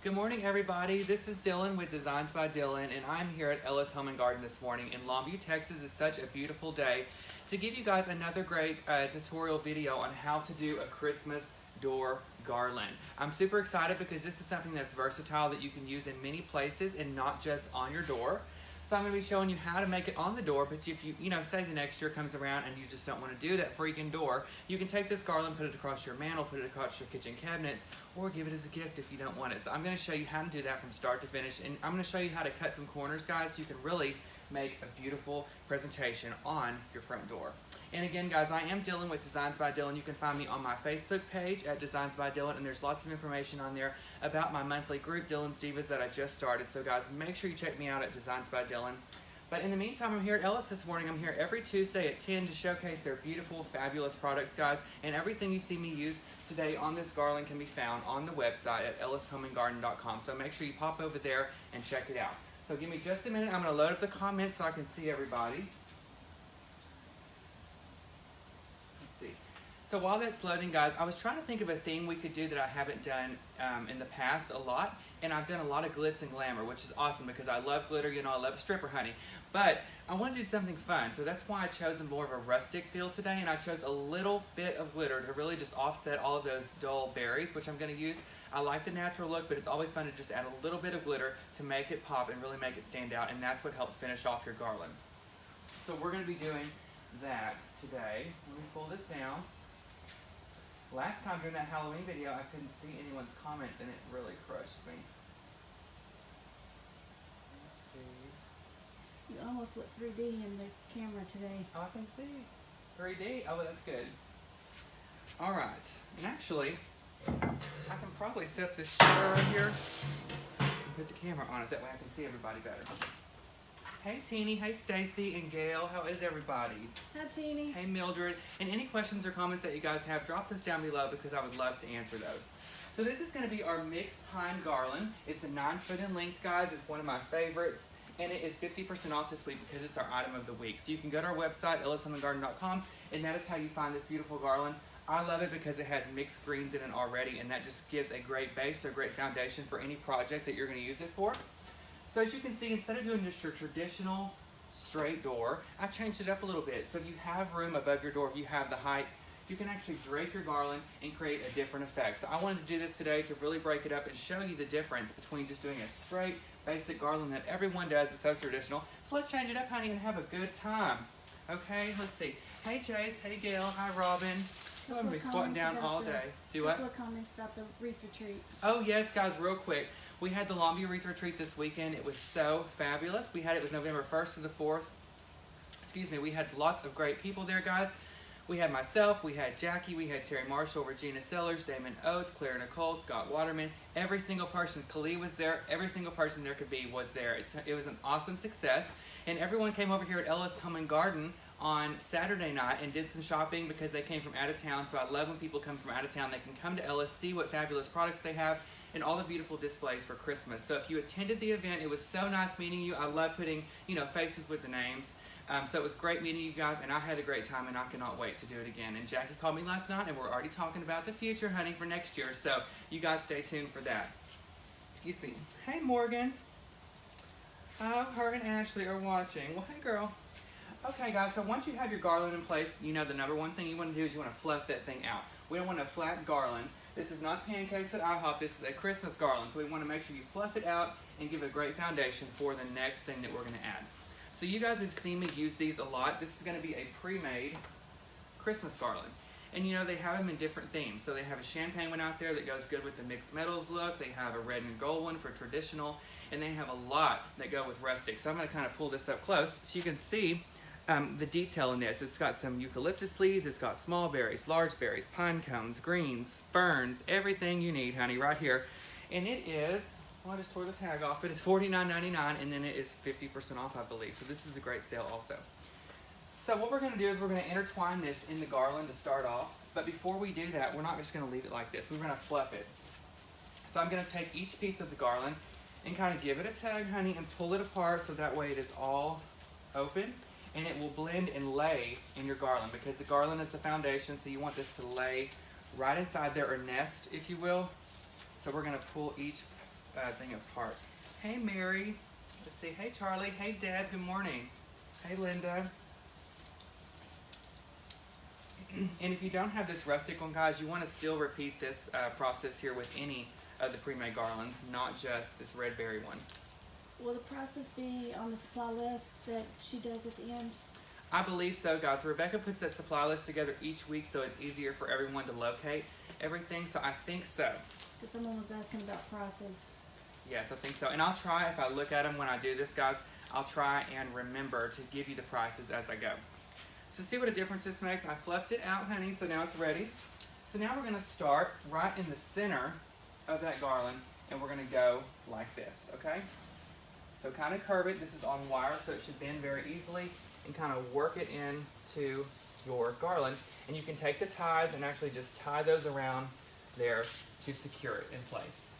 Good morning, everybody. This is Dylan with Designs by Dylan, and I'm here at Ellis Home and Garden this morning in Longview, Texas. It's such a beautiful day to give you guys another great tutorial video on how to do a Christmas door garland. I'm super excited because this is something that's versatile that you can use in many places and not just on your door. So I'm going to be showing you how to make it on the door, but if you say the next year comes around and you just don't want to do that freaking door, you can take this garland, put it across your mantle, put it across your kitchen cabinets, or give it as a gift if you don't want it. So I'm going to show you how to do that from start to finish, and I'm going to show you how to cut some corners, guys, so you can really make a beautiful presentation on your front door. And again, guys, I am Dylan with Designs by Dylan. You can find me on my Facebook page at Designs by Dylan, and there's lots of information on there about my monthly group, Dylan's Divas, that I just started. So guys, make sure you check me out at Designs by Dylan. But in the meantime, I'm here at Ellis this morning. I'm here every Tuesday at 10 to showcase their beautiful, fabulous products, guys. And everything you see me use today on this garland can be found on the website at ellishomeandgarden.com. So make sure you pop over there and check it out. So give me just a minute. I'm going to load up the comments so I can see everybody. So while that's loading, guys, I was trying to think of a theme we could do that I haven't done in the past a lot, and I've done a lot of glitz and glamour, which is awesome because I love glitter, I love stripper honey, but I want to do something fun, so that's why I chose more of a rustic feel today, and I chose a little bit of glitter to really just offset all of those dull berries, which I'm going to use. I like the natural look, but it's always fun to just add a little bit of glitter to make it pop and really make it stand out, and that's what helps finish off your garland. So we're going to be doing that today. Let me pull this down. Last time during that Halloween video, I couldn't see anyone's comments, and it really crushed me. Let's see. You almost look 3D in the camera today. Oh, I can see 3D. Oh, well, that's good. All right. And actually, I can probably set this chair right here and put the camera on it. That way I can see everybody better. Hey Teeny, hey Stacy and Gail, how is everybody? Hi Teeny. Hey Mildred, and any questions or comments that you guys have, drop those down below because I would love to answer those. So this is going to be our mixed pine garland. It's a 9 foot in length, guys. It's one of my favorites, and it is 50% off this week because it's our item of the week. So you can go to our website, ellishomeandgarden.com, and that is how you find this beautiful garland. I love it because it has mixed greens in it already, and that just gives a great base or a great foundation for any project that you're going to use it for. So as you can see, instead of doing just your traditional straight door, I changed it up a little bit. So if you have room above your door, if you have the height, you can actually drape your garland and create a different effect. So I wanted to do this today to really break it up and show you the difference between just doing a straight, basic garland that everyone does. It's so traditional. So let's change it up, honey, and have a good time. Okay, let's see. Hey, Jace. Hey, Gail. Hi, Robin. I'm going to be squatting down all day. Do what? A couple of comments about the wreath retreat. Oh, yes, guys, real quick. We had the Longview Wreath Retreat this weekend. It was so fabulous. It was November 1st to the 4th. Excuse me, we had lots of great people there, guys. We had myself, we had Jackie, we had Terry Marshall, Regina Sellers, Damon Oates, Claire Nicole, Scott Waterman. Every single person, Khalid was there, every single person there could be was there. It was an awesome success. And everyone came over here at Ellis Home and Garden on Saturday night and did some shopping because they came from out of town. So I love when people come from out of town. They can come to Ellis, see what fabulous products they have, and all the beautiful displays for Christmas. So if you attended the event, it was so nice meeting you. I love putting, faces with the names. So it was great meeting you guys, and I had a great time, and I cannot wait to do it again. And Jackie called me last night, and we're already talking about the future, honey, for next year. So you guys stay tuned for that. Excuse me. Hey, Morgan. Oh, her and Ashley are watching. Well, hey, girl. Okay, guys, so once you have your garland in place, the number one thing you want to do is you want to fluff that thing out. We don't want a flat garland. This is not pancakes at IHOP. This is a Christmas garland. So we want to make sure you fluff it out and give a great foundation for the next thing that we're going to add. So you guys have seen me use these a lot. This is going to be a pre-made Christmas garland. And they have them in different themes. So they have a champagne one out there that goes good with the mixed metals look. They have a red and gold one for traditional. And they have a lot that go with rustic. So I'm going to kind of pull this up close so you can see the detail in this. It's got some eucalyptus leaves, it's got small berries, large berries, pine cones, greens, ferns, everything you need, honey, right here. And it is, I just tore the tag off, but it's $49.99, and then it is 50% off, I believe. So this is a great sale also. So what we're going to do is we're going to intertwine this in the garland to start off. But before we do that, we're not just going to leave it like this. We're going to fluff it. So I'm going to take each piece of the garland and kind of give it a tug, honey, and pull it apart so that way it is all open. And it will blend and lay in your garland because the garland is the foundation, so you want this to lay right inside there, or nest, if you will. So we're going to pull each thing apart. Hey, Mary. Let's see. Hey, Charlie. Hey, Deb. Good morning. Hey, Linda. And if you don't have this rustic one, guys, you want to still repeat this process here with any of the pre-made garlands, not just this red berry one. Will the process be on the supply list that she does at the end? I believe so, guys. Rebecca puts that supply list together each week so it's easier for everyone to locate everything, so I think so. Because someone was asking about prices. Yes, I think so. And I'll try, if I look at them when I do this, guys, I'll try and remember to give you the prices as I go. So see what a difference this makes? I fluffed it out, honey, so now it's ready. So now we're going to start right in the center of that garland, and we're going to go like this, okay? So kind of curve it. This is on wire, so it should bend very easily, and kind of work it into your garland. And you can take the ties and actually just tie those around there to secure it in place.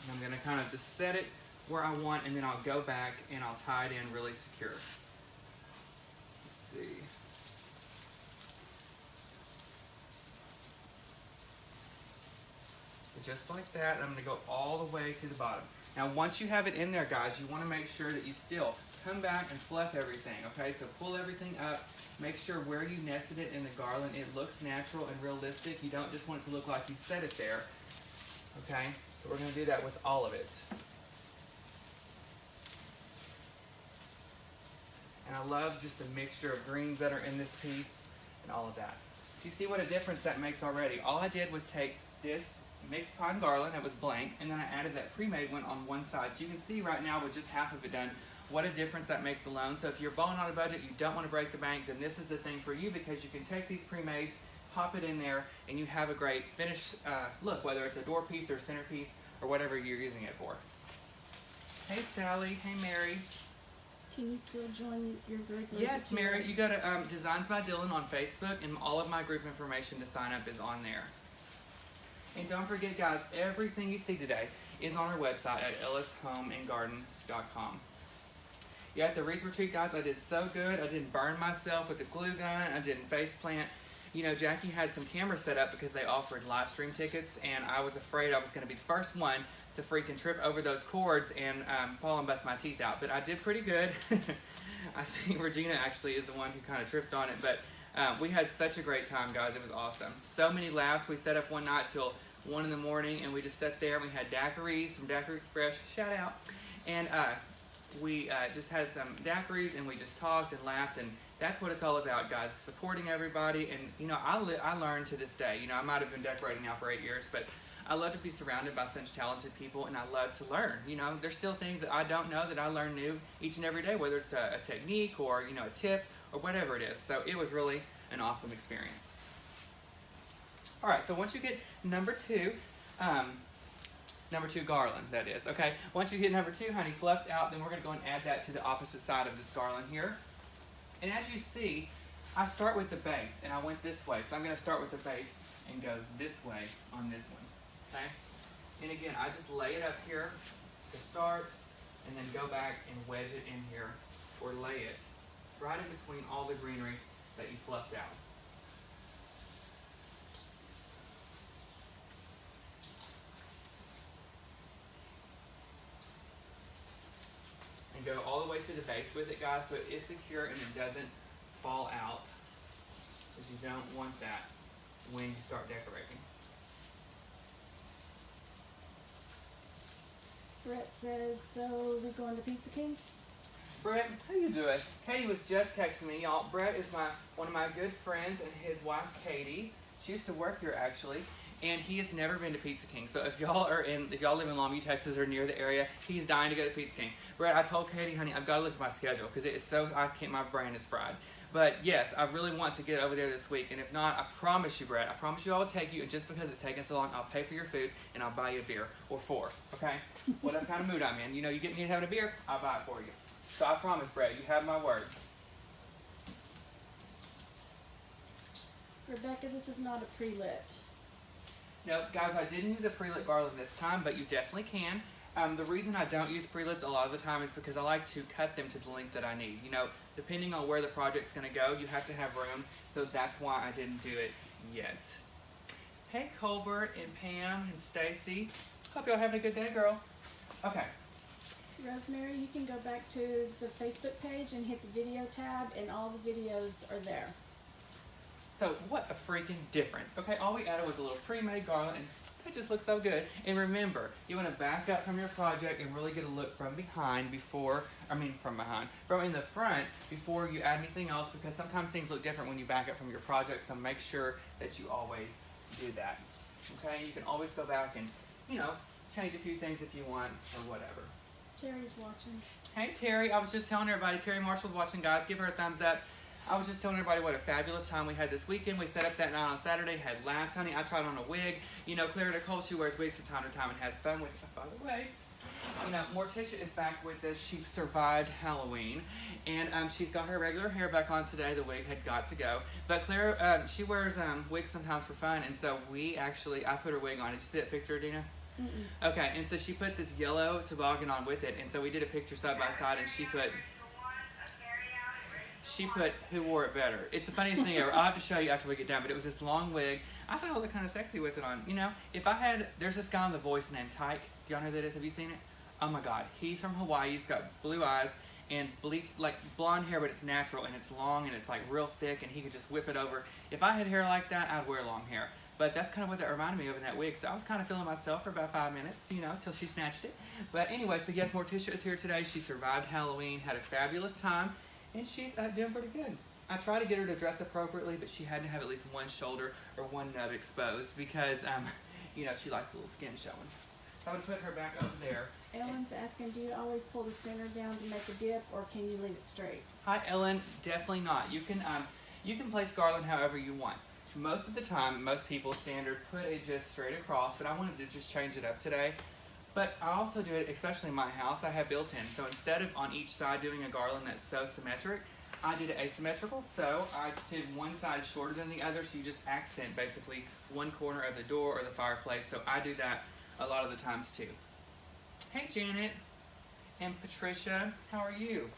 And I'm going to kind of just set it where I want, and then I'll go back and I'll tie it in really secure. Let's see. Just like that, I'm going to go all the way to the bottom. Now once you have it in there, guys, you want to make sure that you still come back and fluff everything, okay? So pull everything up, make sure where you nested it in the garland, it looks natural and realistic. You don't just want it to look like you set it there, okay? So we're going to do that with all of it. And I love just the mixture of greens that are in this piece and all of that. So you see what a difference that makes already. All I did was take this mixed pine garland that was blank, and then I added that pre-made one on one side. So you can see right now with just half of it done, what a difference that makes alone. So if you're balling on a budget, you don't want to break the bank, then this is the thing for you, because you can take these pre-mades, pop it in there, and you have a great finished look, whether it's a door piece or centerpiece or whatever you're using it for. Hey Sally, hey Mary. Can you still join your group? Yes, Mary, you go to Designs by Dylan on Facebook, and all of my group information to sign up is on there. And don't forget, guys, everything you see today is on our website at ellishomeandgarden.com. Yeah, at the wreath retreat, guys, I did so good. I didn't burn myself with the glue gun. I didn't face plant. You know, Jackie had some cameras set up because they offered live stream tickets, and I was afraid I was going to be the first one to freaking trip over those cords and fall and bust my teeth out. But I did pretty good. I think Regina actually is the one who kind of tripped on it. But we had such a great time, guys. It was awesome. So many laughs. We set up one night till 1 in the morning, and we just sat there, and we had daiquiris from Daiquiri Express, shout out, and we just had some daiquiris, and we just talked and laughed, and that's what it's all about, guys, supporting everybody. And you know, I learned to this day, you know, I might have been decorating now for 8 years, but I love to be surrounded by such talented people, and I love to learn. You know, there's still things that I don't know that I learn new each and every day, whether it's a technique or, you know, a tip or whatever it is. So it was really an awesome experience. All right, so once you get number two garland, that is, okay? Once you get number 2, honey, fluffed out, then we're going to go and add that to the opposite side of this garland here. And as you see, I start with the base, and I went this way. So I'm going to start with the base and go this way on this one, okay? And again, I just lay it up here to start, and then go back and wedge it in here, or lay it right in between all the greenery that you fluffed out. And go all the way to the base with it, guys, so it is secure and it doesn't fall out, because you don't want that when you start decorating. Brett says, so we going to Pizza King? Brett, how you doing? Katie was just texting me, y'all. Brett is one of my good friends, and his wife Katie. She used to work here actually, and he has never been to Pizza King. So if y'all live in Longview, Texas, or near the area, he's dying to go to Pizza King. Brett, I told Katie, honey, I've got to look at my schedule because it is so my brain is fried. But yes, I really want to get over there this week, and if not, I promise you, Brett, I promise you I will take you, and just because it's taking so long, I'll pay for your food, and I'll buy you a beer, or 4, okay? Whatever kind of mood I'm in. You know, you get me having a beer, I'll buy it for you. So I promise, Brett, you have my word. Rebecca, this is not a pre-lit. No, guys, I didn't use a pre-lit garland this time, but you definitely can. The reason I don't use pre-lits a lot of the time is because I like to cut them to the length that I need. You know, depending on where the project's going to go, you have to have room, so that's why I didn't do it yet. Hey, Colbert and Pam and Stacy. Hope y'all having a good day, girl. Okay. Rosemary, you can go back to the Facebook page and hit the video tab, and all the videos are there. So what a freaking difference. Okay, all we added was a little pre-made garland, and it just looks so good. And remember, you want to back up from your project and really get a look from behind from in the front before you add anything else, because sometimes things look different when you back up from your project, so make sure that you always do that. Okay, you can always go back and, change a few things if you want or whatever. Terry's watching. Hey Terry, I was just telling everybody, Terry Marshall's watching, guys. Give her a thumbs up. I was just telling everybody what a fabulous time we had this weekend. We set up that night on Saturday, had laughs, honey. I tried on a wig. Clara Nicole, she wears wigs from time to time and has fun with it. By the way, Morticia is back with us. She survived Halloween, and she's got her regular hair back on today. The wig had got to go. But Clara, she wears wigs sometimes for fun, and so I put her wig on. Did you see that picture, Dina? Mm-mm. Okay, and so she put this yellow toboggan on with it, and so we did a picture side by side, and she put who wore it better. It's the funniest thing ever. I'll have to show you after we get done, but it was this long wig. I thought I looked kind of sexy with it on. There's this guy on The Voice named Tyke. Do y'all know who that is? Have you seen it? Oh my God. He's from Hawaii. He's got blue eyes and bleached, like blonde hair, but it's natural and it's long and it's like real thick, and he could just whip it over. If I had hair like that, I'd wear long hair. But that's kind of what that reminded me of in that wig. So I was kind of feeling myself for about 5 minutes, till she snatched it. But anyway, so yes, Morticia is here today. She survived Halloween, had a fabulous time, and she's doing pretty good. I tried to get her to dress appropriately, but she had to have at least one shoulder or one nub exposed because, she likes a little skin showing. So I'm going to put her back over there. Ellen's asking, do you always pull the center down to make a dip, or can you leave it straight? Hi, Ellen. Definitely not. You can place garland however you want. Most of the time, most people standard put it just straight across, but I wanted to just change it up today. But I also do it, especially in my house, I have built-in. So instead of on each side doing a garland that's so symmetric, I did it asymmetrical. So I did one side shorter than the other, so you just accent basically one corner of the door or the fireplace. So I do that a lot of the times too. Hey Janet and Patricia, how are you?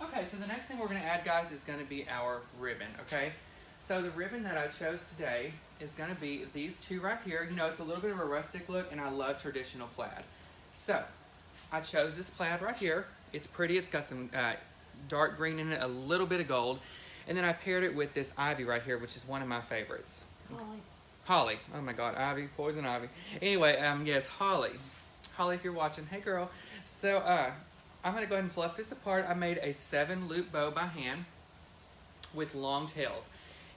Okay, so the next thing we're going to add, guys, is going to be our ribbon, okay? So the ribbon that I chose today is going to be these two right here. It's a little bit of a rustic look, and I love traditional plaid. So I chose this plaid right here. It's pretty. It's got some dark green in it, a little bit of gold. And then I paired it with this ivy right here, which is one of my favorites. Holly. Oh my God, ivy, poison ivy. Anyway, yes, Holly. Holly, if you're watching, hey girl. So I'm going to go ahead and fluff this apart. I made a 7-loop bow by hand with long tails.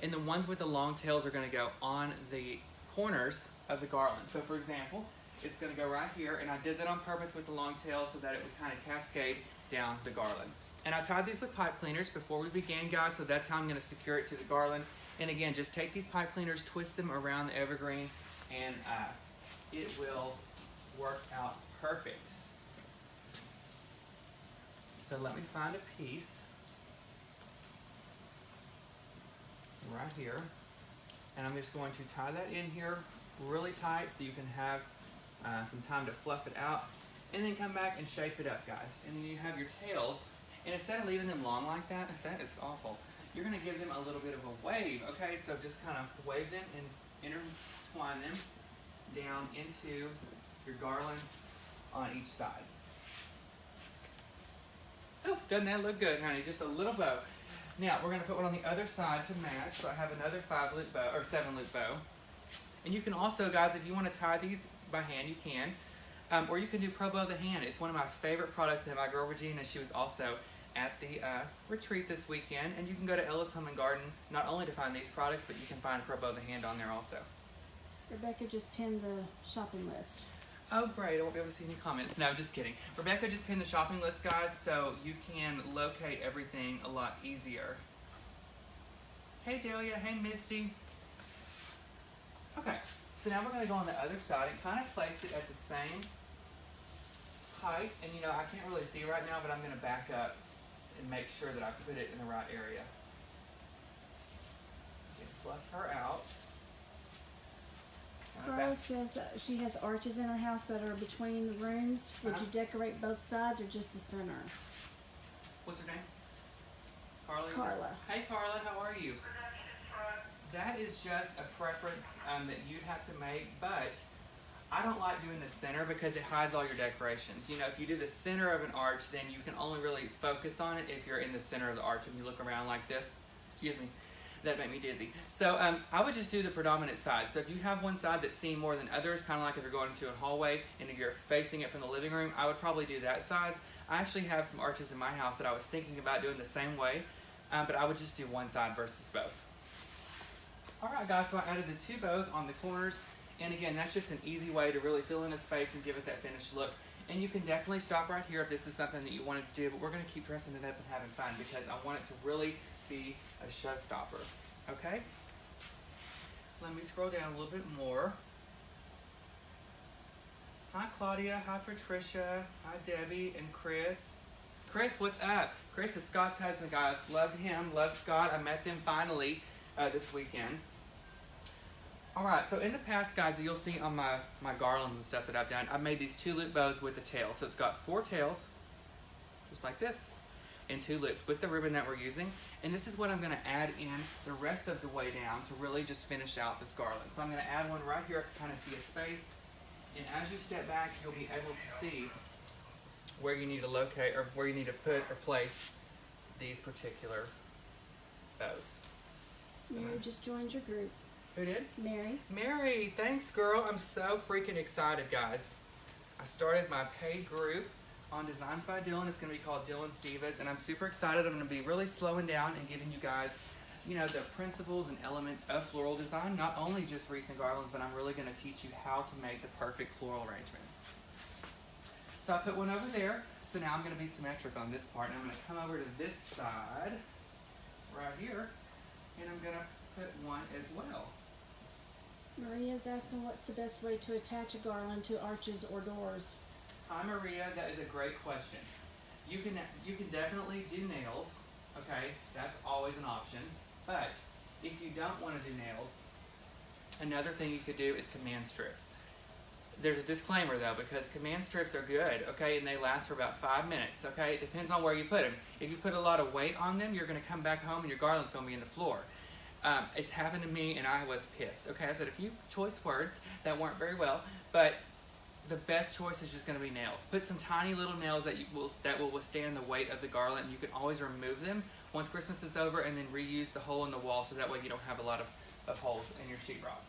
And the ones with the long tails are going to go on the corners of the garland. So for example, it's going to go right here, and I did that on purpose with the long tails so that it would kind of cascade down the garland. And I tied these with pipe cleaners before we began, guys, so that's how I'm going to secure it to the garland. And again, just take these pipe cleaners, twist them around the evergreen, and it will work out perfect. So let me find a piece right here, and I'm just going to tie that in here really tight so you can have some time to fluff it out, and then come back and shape it up, guys. And then you have your tails, and instead of leaving them long like that, that is awful, you're going to give them a little bit of a wave, okay? So just kind of wave them and intertwine them down into your garland on each side. Oh, doesn't that look good, honey? Just a little bow. Now, we're going to put one on the other side to match. So I have another 5-loop bow, or 7-loop bow. And you can also, guys, if you want to tie these by hand, you can. Or you can do Pro Bow the Hand. It's one of my favorite products. And my girl Regina, she was also at the retreat this weekend. And you can go to Ellis Home and Garden, not only to find these products, but you can find Pro Bow the Hand on there also. Rebecca just pinned the shopping list. Oh, great. I won't be able to see any comments. No, just kidding. Rebecca just pinned the shopping list, guys, so you can locate everything a lot easier. Hey, Delia. Hey, Misty. Okay, so now we're going to go on the other side and kind of place it at the same height. And, I can't really see right now, but I'm going to back up and make sure that I put it in the right area. And fluff her out. Carla says that she has arches in her house that are between the rooms. Would you decorate both sides or just the center? What's her name? Carla? Carla. Hey, Carla, how are you? that is just a preference that you'd have to make, but I don't like doing the center because it hides all your decorations. You know, if you do the center of an arch, then you can only really focus on it if you're in the center of the arch and you look around like this. Excuse me, that made me dizzy. So I would just do the predominant side. So if you have one side that's seen more than others, kind of like if you're going into a hallway and if you're facing it from the living room, I would probably do that size. I actually have some arches in my house that I was thinking about doing the same way, but I would just do one side versus both. Alright guys, so I added the 2 bows on the corners, and again, that's just an easy way to really fill in a space and give it that finished look. And you can definitely stop right here if this is something that you wanted to do, but we're going to keep dressing it up and having fun because I want it to really be a showstopper. Okay? Let me scroll down a little bit more. Hi Claudia, hi Patricia, hi Debbie and Chris. Chris, what's up? Chris is Scott's husband, guys. Loved him, loved Scott. I met them finally this weekend. Alright, so in the past, guys, you'll see on my garlands and stuff that I've done, I've made these 2 loop bows with the tail. So it's got 4 tails, just like this, and 2 loops with the ribbon that we're using. And this is what I'm going to add in the rest of the way down to really just finish out this garland. So I'm going to add one right here. I can kind of see a space. And as you step back, you'll be able to see where you need to locate or where you need to put or place these particular bows. Mary just joined your group. Who did? Mary. Mary, thanks girl. I'm so freaking excited, guys. I started my paid group on Designs by Dylan. It's going to be called Dylan's Divas, and I'm super excited. I'm going to be really slowing down and giving you guys, you know, the principles and elements of floral design, not only just wreaths and garlands, but I'm really going to teach you how to make the perfect floral arrangement. So I put one over there. So now I'm going to be symmetric on this part, and I'm going to come over to this side right here, and I'm going to put one as well. Maria's asking what's the best way to attach a garland to arches or doors. Hi Maria, that is a great question. You can definitely do nails, okay? That's always an option. But if you don't want to do nails, another thing you could do is command strips. There's a disclaimer though, because command strips are good, okay, and they last for about 5 minutes, okay? It depends on where you put them. If you put a lot of weight on them, you're going to come back home and your garland's going to be in the floor. It's happened to me and I was pissed. Okay, I said a few choice words that weren't very well, but the best choice is just going to be nails. Put some tiny little nails that will withstand the weight of the garland. You can always remove them once Christmas is over and then reuse the hole in the wall so that way you don't have a lot of holes in your sheetrock.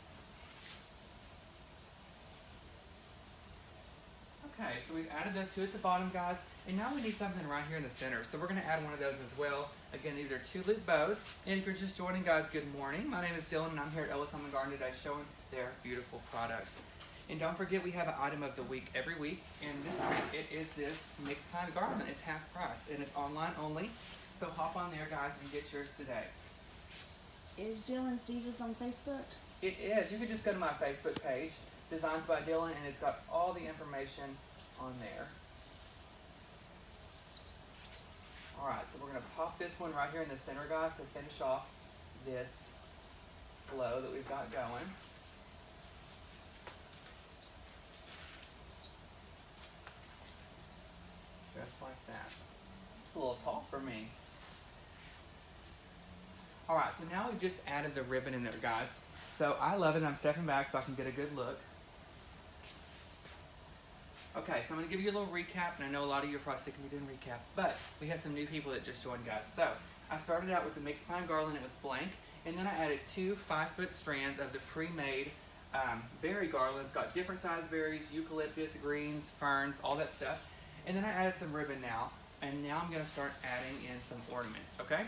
Okay, so we've added those 2 at the bottom, guys, and now we need something right here in the center. So we're going to add one of those as well. Again, these are 2 loop bows, and if you're just joining, guys, good morning. My name is Dylan, and I'm here at Ellis Home & Garden today showing their beautiful products. And don't forget, we have an item of the week every week, and this week it is this mixed pine garland. It's half price, and it's online only, so hop on there, guys, and get yours today. Is Dylan's Divas on Facebook? It is. You can just go to my Facebook page, Designs by Dylan, and it's got all the information on there. Alright, so we're going to pop this one right here in the center, guys, to finish off this flow that we've got going. Just like that. It's a little tall for me. Alright, so now we've just added the ribbon in there, guys. So I love it. I'm stepping back so I can get a good look. Okay, so I'm going to give you a little recap, and I know a lot of you are probably sick of me doing recaps, but we have some new people that just joined, guys. So I started out with the mixed pine garland. It was blank, and then I added 2 5-foot strands of the pre-made berry garlands. Got different size berries, eucalyptus, greens, ferns, all that stuff. And then I added some ribbon now, and now I'm going to start adding in some ornaments, okay?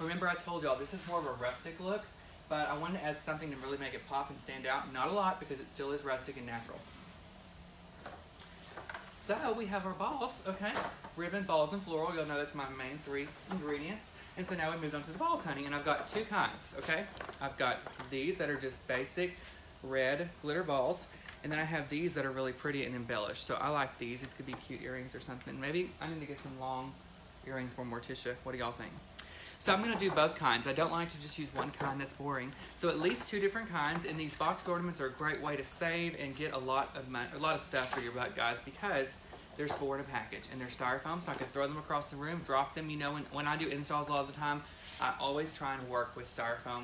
Remember I told y'all this is more of a rustic look, but I wanted to add something to really make it pop and stand out. Not a lot, because it still is rustic and natural. So we have our balls, okay? Ribbon, balls, and floral. You'll know that's my main 3 ingredients. And so now we moved on to the balls, honey, and I've got 2 kinds, okay? I've got these that are just basic red glitter balls, and then I have these that are really pretty and embellished. So I like these. These could be cute earrings or something. Maybe I need to get some long earrings for Morticia. What do y'all think? So I'm going to do both kinds. I don't like to just use one kind. That's boring. So at least 2 different kinds, and these box ornaments are a great way to save and get a lot of stuff for your butt, guys, because there's 4 in a package, and they're styrofoam, so I can throw them across the room, drop them. You know, when I do installs a lot of the time, I always try and work with styrofoam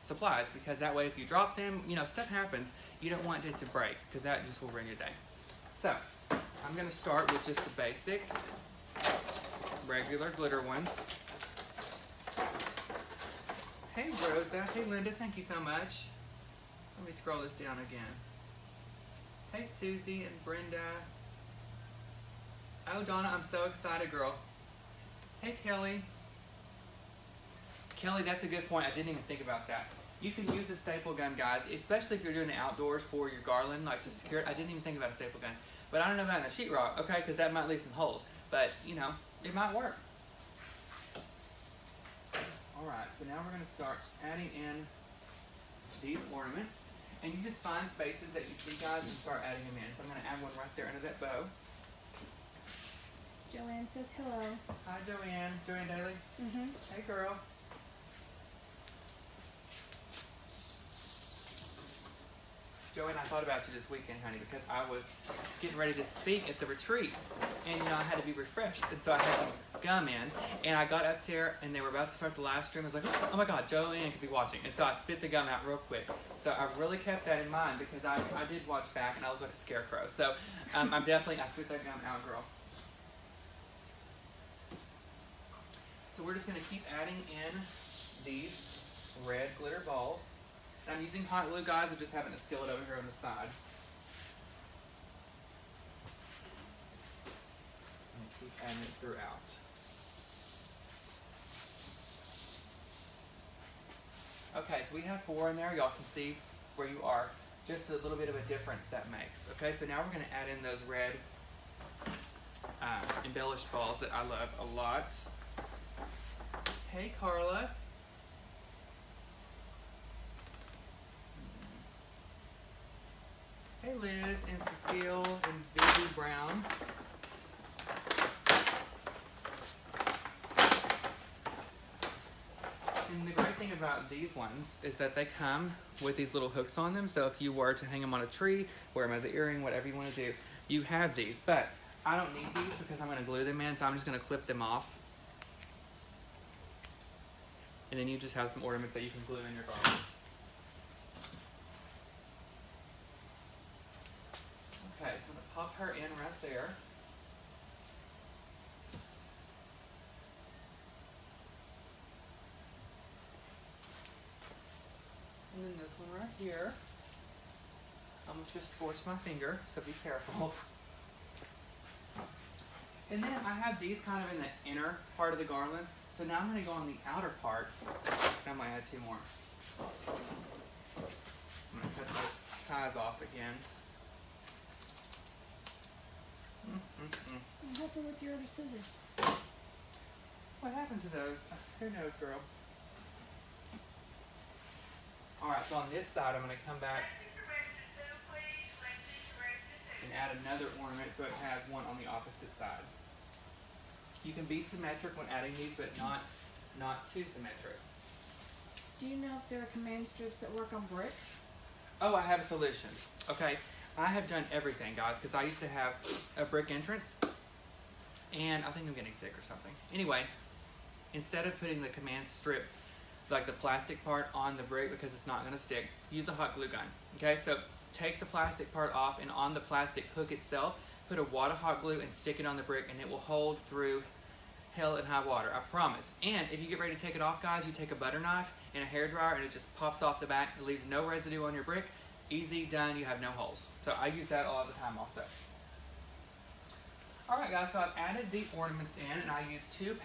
supplies, because that way if you drop them, you know, stuff happens. You don't want it to break, because that just will ruin your day. So, I'm going to start with just the basic, regular glitter ones. Hey Rosa, hey Linda, thank you so much. Let me scroll this down again. Hey Susie and Brenda. Oh Donna, I'm so excited, girl. Hey Kelly. Kelly, that's a good point. I didn't even think about that. You can use a staple gun, guys, especially if you're doing it outdoors for your garland, like to secure it. I didn't even think about a staple gun. But I don't know about a sheetrock, okay, because that might leave some holes. But, you know, it might work. Alright, so now we're going to start adding in these ornaments. And you just find spaces that you see, guys, and start adding them in. So I'm going to add one right there under that bow. Joanne says hello. Hi, Joanne. Joanne Daly. Mm-hmm. Hey, girl. Joanne, I thought about you this weekend, honey, because I was getting ready to speak at the retreat. And, you know, I had to be refreshed. And so I had some gum in. And I got up there, and they were about to start the live stream. I was like, oh, my God, Joanne could be watching. And so I spit the gum out real quick. So I really kept that in mind, because I did watch back, and I looked like a scarecrow. So I spit that gum out, girl. So we're just going to keep adding in these red glitter balls. And I'm using hot glue, guys. I'm just having a skillet over here on the side. And keep adding it throughout. Okay, so we have 4 in there. Y'all can see where you are. Just a little bit of a difference that makes. Okay, so now we're going to add in those red embellished balls that I love a lot. Hey, Carla. Hey, Liz and Cecile and Vivi Brown. And the great thing about these ones is that they come with these little hooks on them. So if you were to hang them on a tree, wear them as an earring, whatever you want to do, you have these. But I don't need these because I'm going to glue them in, so I'm just going to clip them off. And then you just have some ornaments that you can glue in your garland. Okay, so I'm going to pop her in right there. And then this one right here. I almost just scorched my finger, so be careful. And then I have these kind of in the inner part of the garland. So now I'm going to go on the outer part, and I'm going to add 2 more. I'm going to cut those ties off again. What happened with your other scissors? What happened to those? Who knows, girl? Alright, so on this side, I'm going to come back and add another ornament so it has one on the opposite side. You can be symmetric when adding these, but not too symmetric. Do you know if there are command strips that work on brick? Oh, I have a solution. Okay, I have done everything, guys, because I used to have a brick entrance, and I think I'm getting sick or something. Anyway, instead of putting the command strip, like the plastic part, on the brick because it's not going to stick, use a hot glue gun. Okay, so take the plastic part off, and on the plastic hook itself, put a wad of hot glue and stick it on the brick, and it will hold through hell and high water, I promise. And if you get ready to take it off, guys, you take a butter knife and a hairdryer, and it just pops off the back. It leaves no residue on your brick. Easy, done, you have no holes. So I use that all the time also. Alright guys, so I've added the ornaments in, and I used 2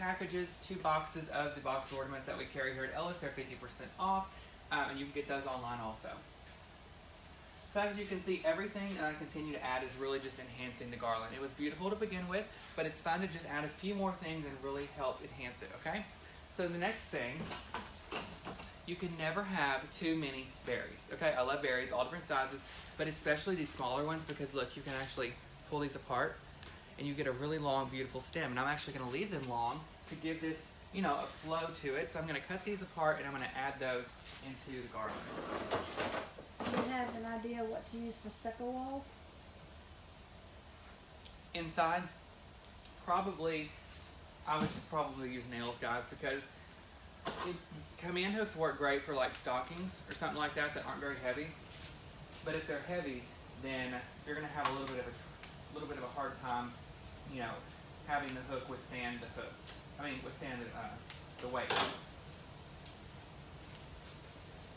boxes of the box ornaments that we carry here at Ellis. They're 50% off, and you can get those online also. So as you can see, everything that I continue to add is really just enhancing the garland. It was beautiful to begin with, but it's fun to just add a few more things and really help enhance it, okay? So the next thing, you can never have too many berries, okay? I love berries, all different sizes, but especially these smaller ones, because look, you can actually pull these apart and you get a really long, beautiful stem. And I'm actually gonna leave them long to give this, you know, a flow to it. So I'm gonna cut these apart, and I'm gonna add those into the garland. Do you have an idea what to use for stucco walls? Inside, probably, I would just probably use nails, guys, because Command hooks work great for like stockings or something like that aren't very heavy. But if they're heavy, then you're going to have a little bit of a hard time, you know, having the hook withstand the hook. Withstand the weight.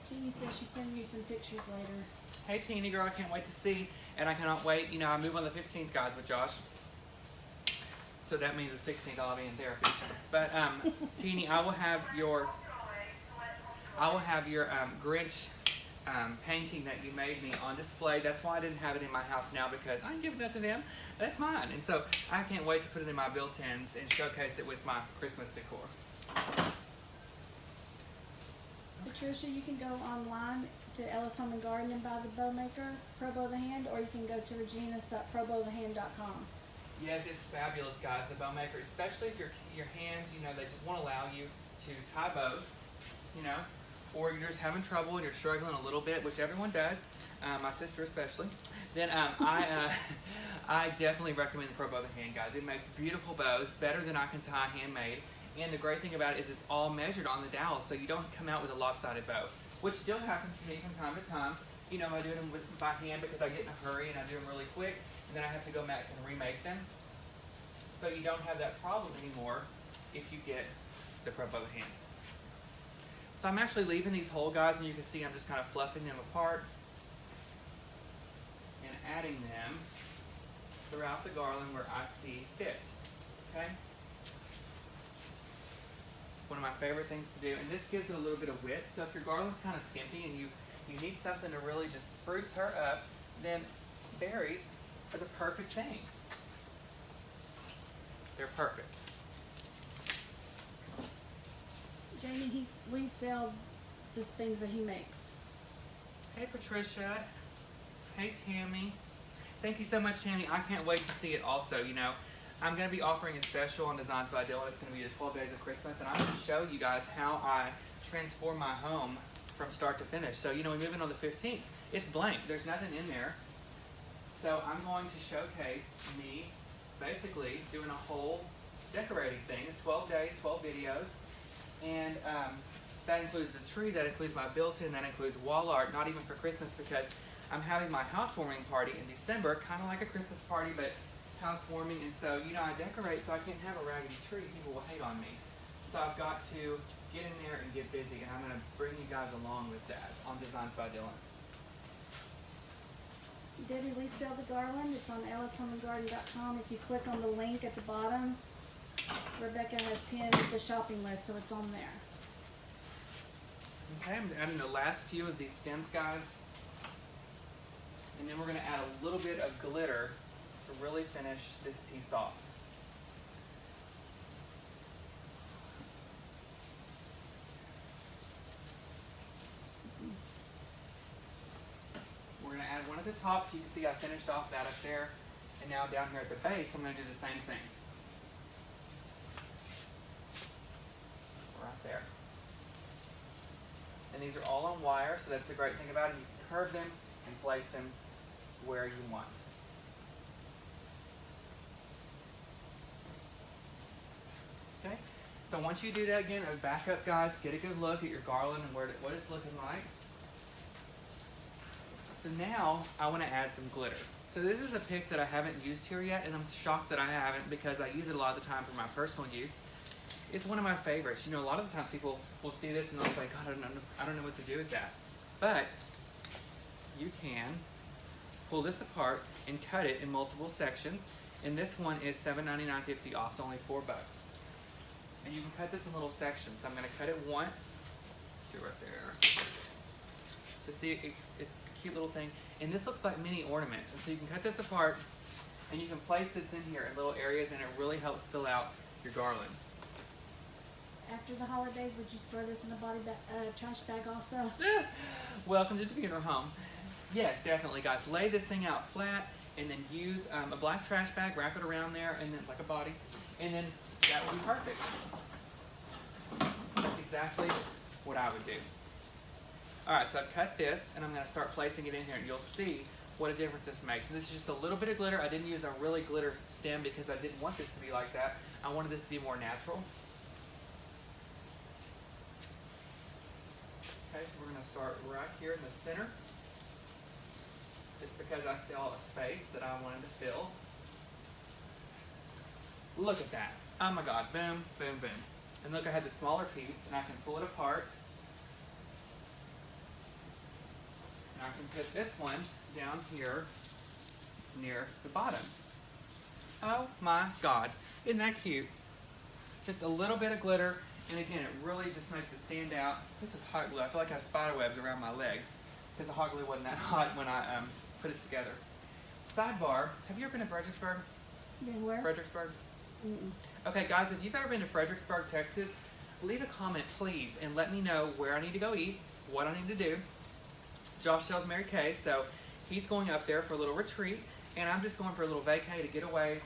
Teeny says she's sending you some pictures later. Hey, Teeny girl, I can't wait to see, and I cannot wait. You know, I move on the 15th, guys, with Josh. So that means the 16th I'll be in therapy. But Teeny, I will have your Grinch painting that you made me on display. That's why I didn't have it in my house now, because I'm giving that to them. That's mine, and so I can't wait to put it in my built-ins and showcase it with my Christmas decor. Patricia, you can go online to Ellis Home and Garden and buy the bow maker, Pro Bow the Hand, or you can go to regina.probowthehand.com. Yes, it's fabulous, guys, the bow maker, especially if your hands, you know, they just want to allow you to tie bows, you know, or you're just having trouble and you're struggling a little bit, which everyone does, my sister especially, then I definitely recommend the Pro Bow the Hand, guys. It makes beautiful bows, better than I can tie handmade. And the great thing about it is it's all measured on the dowel, so you don't come out with a lopsided bow, which still happens to me from time to time. You know, I do them by hand because I get in a hurry and I do them really quick, and then I have to go back and remake them. So you don't have that problem anymore if you get the Pro Bow the Hand. So I'm actually leaving these whole, guys, and you can see I'm just kind of fluffing them apart and adding them throughout the garland where I see fit. Okay? One of my favorite things to do, and this gives it a little bit of width. So if your garland's kind of skimpy and you need something to really just spruce her up, then berries are the perfect thing. They're perfect. Jamie, we sell the things that he makes. Hey Patricia. Hey Tammy. Thank you so much, Tammy. I can't wait to see it also. You know, I'm going to be offering a special on Designs by Dylan. It's going to be the 12 Days of Christmas, and I'm going to show you guys how I transform my home from start to finish. So, you know, we move in on the 15th. It's blank. There's nothing in there. So I'm going to showcase me basically doing a whole decorating thing. It's 12 days, 12 videos, and that includes the tree, that includes my built-in, that includes wall art, not even for Christmas because I'm having my housewarming party in December, kind of like a Christmas party, but housewarming, and so, you know, I decorate so I can't have a raggedy tree. People will hate on me. So I've got to get in there and get busy, and I'm going to bring you guys along with that on Designs by Dylan. Debbie, we sell the garland. It's on ellishomeandgarden.com. If you click on the link at the bottom, Rebecca has pinned the shopping list, so it's on there. Okay, I'm adding the last few of these stems, guys. And then we're going to add a little bit of glitter to really finish this piece off. We're going to add one at the top so you can see I finished off that up there. And now down here at the base, I'm going to do the same thing. Right there. And these are all on wire, so that's the great thing about it. You can curve them and place them where you want. Okay, so once you do that again, back up, guys, get a good look at your garland and what it's looking like. So now I want to add some glitter. So this is a pick that I haven't used here yet, and I'm shocked that I haven't because I use it a lot of the time for my personal use. It's one of my favorites. You know, a lot of the times people will see this and they'll say, God, I don't know what to do with that. But you can pull this apart and cut it in multiple sections. And this one is $7.99.50 off, so only $4. And you can cut this in little sections. So I'm going to cut it once. Do it right there. So see, it's a cute little thing. And this looks like mini ornaments. And so you can cut this apart and you can place this in here in little areas, and it really helps fill out your garland. After the holidays, would you store this in a trash bag also? Welcome to the funeral home. Yes, definitely, guys. Lay this thing out flat and then use a black trash bag, wrap it around there, and then like a body, and then that will be perfect. That's exactly what I would do. Alright, so I've cut this, and I'm going to start placing it in here, and you'll see what a difference this makes. And this is just a little bit of glitter. I didn't use a really glitter stem because I didn't want this to be like that. I wanted this to be more natural. Okay, so we're going to start right here in the center. Just because I saw a space that I wanted to fill. Look at that. Oh my God. Boom, boom, boom. And look, I had the smaller piece, and I can pull it apart. And I can put this one down here near the bottom. Oh my God. Isn't that cute? Just a little bit of glitter, and again, it really just makes it stand out. This is hot glue. I feel like I have spider webs around my legs because the hot glue wasn't that hot when I put it together. Sidebar, have you ever been to Fredericksburg? Been where? Fredericksburg? Mm-mm. Okay, guys, if you've ever been to Fredericksburg, Texas, leave a comment, please, and let me know where I need to go eat, what I need to do. Josh tells Mary Kay, so he's going up there for a little retreat, and I'm just going for a little vacay to get away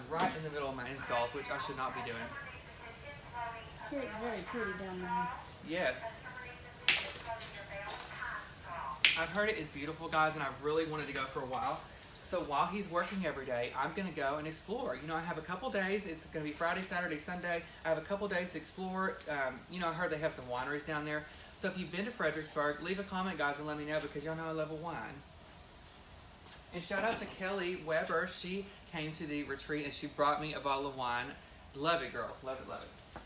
right in the middle of my installs, which I should not be doing. Here it's very pretty down there. Yes. I've heard it is beautiful, guys, and I've really wanted to go for a while. So while he's working every day, I'm going to go and explore. You know, I have a couple days. It's going to be Friday, Saturday, Sunday. I have a couple days to explore. You know, I heard they have some wineries down there. So if you've been to Fredericksburg, leave a comment, guys, and let me know because y'all know I love a wine. And shout out to Kelly Weber. She came to the retreat and she brought me a bottle of wine. Love it, girl. Love it, love it.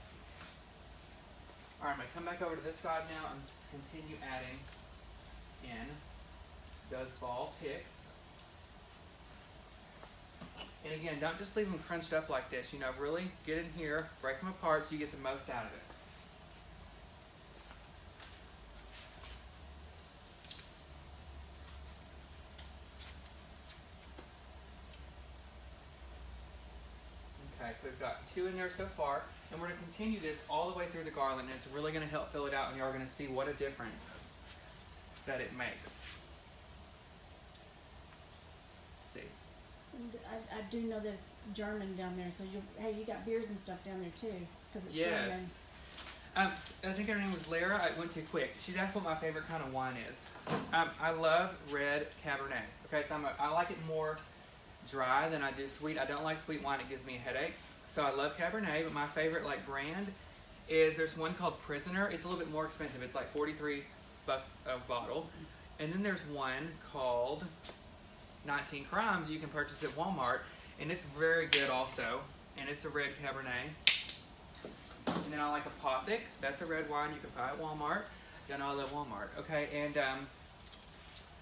All right, I'm going to come back over to this side now and just continue adding in those ball picks. And again, don't just leave them crunched up like this. You know, really get in here, break them apart so you get the most out of it. Okay, so we've got 2 in there so far, and we're going to continue this all the way through the garland, and it's really going to help fill it out, and you're going to see what a difference that it makes. See. And I do know that it's German down there, so you got beers and stuff down there too, because it's Yes. I think her name was Lara. I went too quick. She's asked what my favorite kind of wine is. I love red Cabernet. Okay, so I like it more dry than I do sweet. I don't like sweet wine. It gives me a headache. So I love Cabernet, but my favorite brand is there's one called Prisoner. It's a little bit more expensive. It's like $43 a bottle. And then there's one called 19 Crimes you can purchase at Walmart, and it's very good also, and it's a red Cabernet. And then I like a Pothic. That's a red wine you can buy at Walmart. Y'all know I love Walmart. Okay, and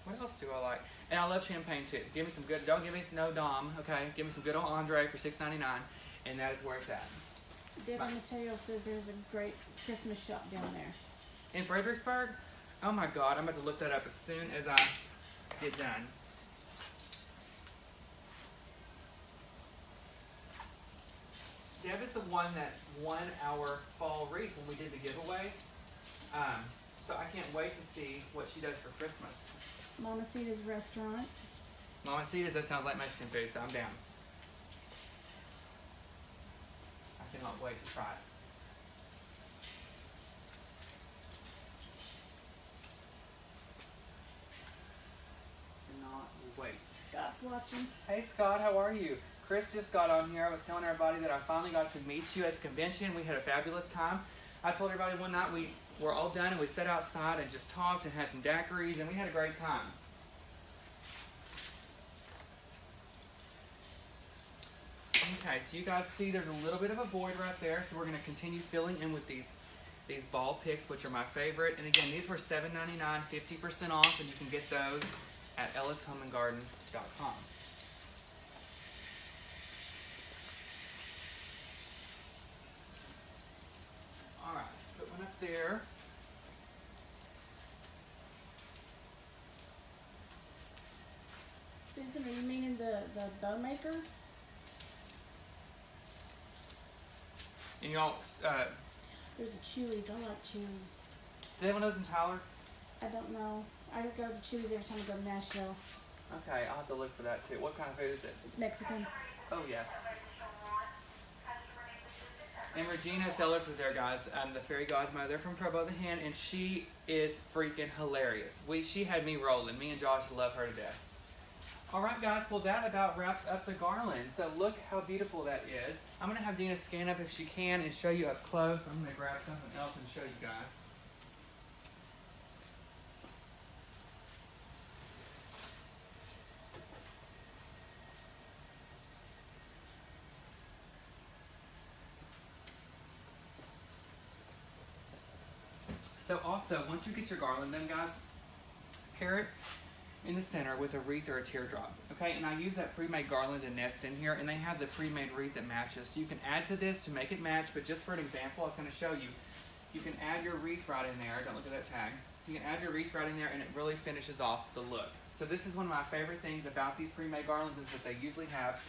what else do I like? And I love champagne too. Give me some good, don't give me no Dom, okay? Give me some good old Andre for $6.99, and that is where it's at. Debbie Mateo says there's a great Christmas shop down there. In Fredericksburg? Oh my God, I'm about to look that up as soon as I get done. Deb is the one that won our fall wreath when we did the giveaway. So I can't wait to see what she does for Christmas. Mamacita's restaurant. Mamacita's, that sounds like Mexican food, so I'm down. I cannot wait to try it. Cannot wait. Scott's watching. Hey Scott, how are you? Chris just got on here. I was telling everybody that I finally got to meet you at the convention. We had a fabulous time. I told everybody one night we were all done and we sat outside and just talked and had some daiquiris and we had a great time. Okay, so you guys see there's a little bit of a void right there, so we're going to continue filling in with these ball picks, which are my favorite. And again, these were $7.99, 50% off, and you can get those at ellishomeandgarden.com. Alright, put one up there. Susan, are you meaning the bow maker? And y'all, There's a Chewy's. I like Chewy's. do they have one of those in Tyler? I don't know. I go to Chewy's every time I go to Nashville. Okay, I'll have to look for that too. What kind of food is it? It's Mexican. Oh, yes. And Regina Sellers was there, guys. The fairy godmother from Provo the Hen, and she is freaking hilarious. She had me rolling. Me and Josh love her to death. All right, guys. Well, that about wraps up the garland. So look how beautiful that is. I'm going to have Dina scan up if she can and show you up close. I'm going to grab something else and show you guys. So also, once you get your garland done, guys, pair it in the center with a wreath or a teardrop. Okay, and I use that pre-made garland and nest in here, and they have the pre-made wreath that matches. So you can add to this to make it match, but just for an example, I was going to show you. You can add your wreath right in there. Don't look at that tag. You can add your wreath right in there, and it really finishes off the look. So this is one of my favorite things about these pre-made garlands is that they usually have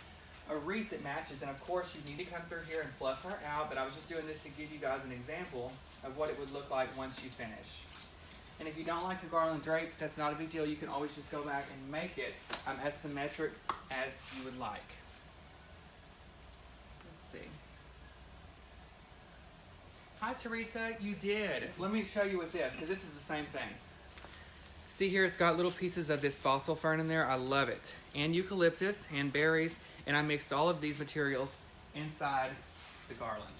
a wreath that matches, and of course you need to come through here and fluff her out, but I was just doing this to give you guys an example of what it would look like once you finish. And if you don't like your garland draped, that's not a big deal. You can always just go back and make it as symmetric as you would like. Let's see. Hi Teresa, you did. Let me show you with this, because this is the same thing. See here, it's got little pieces of this fossil fern in there. I love it. And eucalyptus and berries, and I mixed all of these materials inside the garland.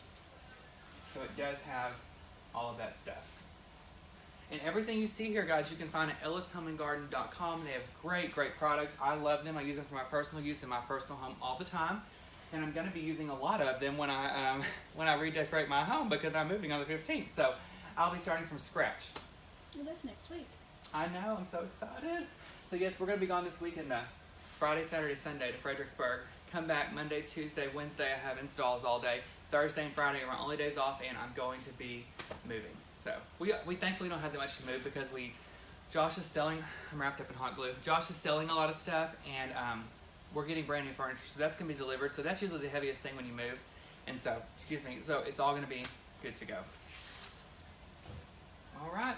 So it does have all of that stuff. And everything you see here, guys, you can find at ellishomeandgarden.com. They have great, great products. I love them. I use them for my personal use in my personal home all the time. And I'm going to be using a lot of them when I redecorate my home because I'm moving on the 15th. So I'll be starting from scratch. Well, that's next week. I know. I'm so excited. So, yes, we're going to be gone this weekend, Friday, Saturday, Sunday to Fredericksburg. Come back Monday, Tuesday, Wednesday. I have installs all day. Thursday and Friday are my only days off, and I'm going to be moving. So we thankfully don't have that much to move because Josh is selling, I'm wrapped up in hot glue. Josh is selling a lot of stuff, and we're getting brand new furniture, so that's going to be delivered. So that's usually the heaviest thing when you move. And so, so it's all going to be good to go. All right.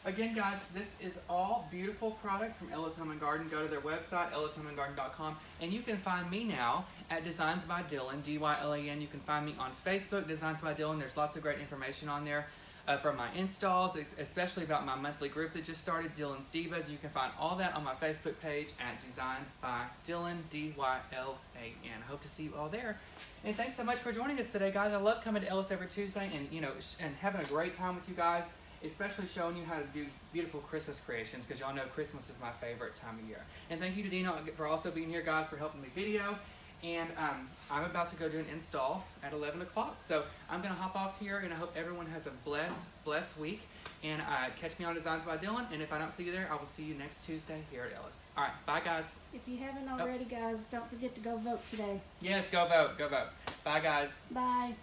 Again, guys, this is all beautiful products from Ellis Home and Garden. Go to their website, ellishomeandgarden.com, and you can find me now at Designs by Dylan, D-Y-L-A-N. You can find me on Facebook, Designs by Dylan. There's lots of great information on there for my installs, especially about my monthly group that just started, Dylan's Divas. You can find all that on my Facebook page at Designs by Dylan, D-Y-L-A-N. I hope to see you all there. And thanks so much for joining us today, guys. I love coming to Ellis every Tuesday and, and having a great time with you guys, especially showing you how to do beautiful Christmas creations, because y'all know Christmas is my favorite time of year. And thank you to Dino for also being here, guys, for helping me video. And I'm about to go do an install at 11 o'clock. So I'm going to hop off here, and I hope everyone has a blessed week. And catch me on Designs by Dylan. And if I don't see you there, I will see you next Tuesday here at Ellis. All right, bye, guys. If you haven't already, guys, don't forget to go vote today. Yes, go vote. Go vote. Bye, guys. Bye.